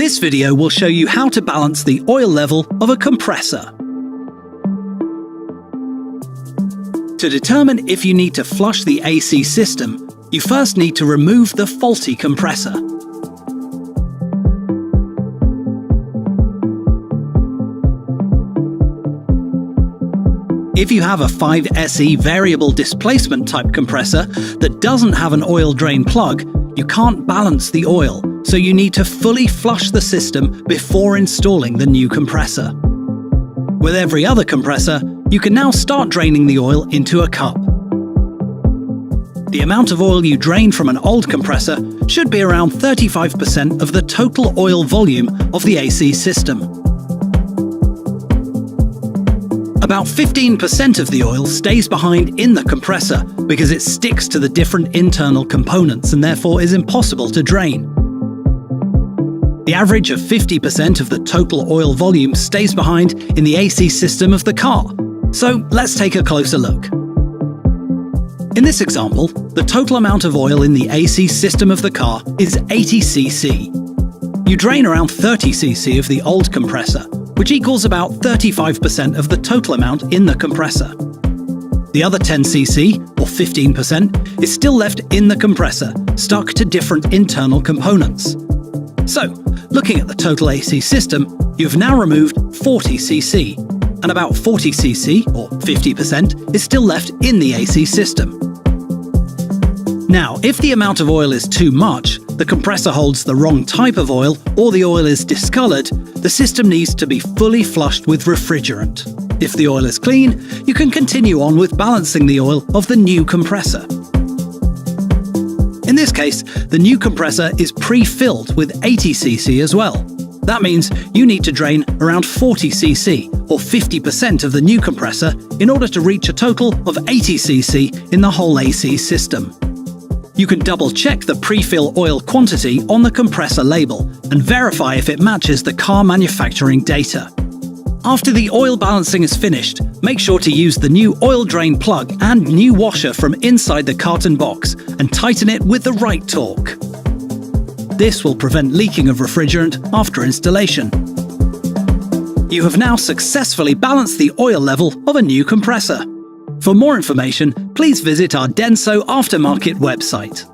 This video will show you how to balance the oil level of a compressor. To determine if you need to flush the AC system, you first need to remove the faulty compressor. If you have a 5SE variable displacement type compressor that doesn't have an oil drain plug, you can't balance the oil, so you need to fully flush the system before installing the new compressor. With every other compressor, you can now start draining the oil into a cup. The amount of oil you drain from an old compressor should be around 35% of the total oil volume of the AC system. About 15% of the oil stays behind in the compressor because it sticks to the different internal components and therefore is impossible to drain. The average of 50% of the total oil volume stays behind in the AC system of the car. So let's take a closer look. In this example, the total amount of oil in the AC system of the car is 80 cc. You drain around 30 cc of the old compressor, which equals about 35% of the total amount in the compressor. The other 10 cc, or 15%, is still left in the compressor, stuck to different internal components. So, looking at the total AC system, you've now removed 40 cc, and about 40 cc, or 50%, is still left in the AC system. Now, if the amount of oil is too much, the compressor holds the wrong type of oil, or the oil is discolored, the system needs to be fully flushed with refrigerant. If the oil is clean, you can continue on with balancing the oil of the new compressor. In this case, the new compressor is pre-filled with 80 cc as well. That means you need to drain around 40 cc, or 50% of the new compressor, in order to reach a total of 80 cc in the whole AC system. You can double-check the pre-fill oil quantity on the compressor label and verify if it matches the car manufacturing data. After the oil balancing is finished, make sure to use the new oil drain plug and new washer from inside the carton box and tighten it with the right torque. This will prevent leaking of refrigerant after installation. You have now successfully balanced the oil level of a new compressor. For more information, please visit our Denso aftermarket website.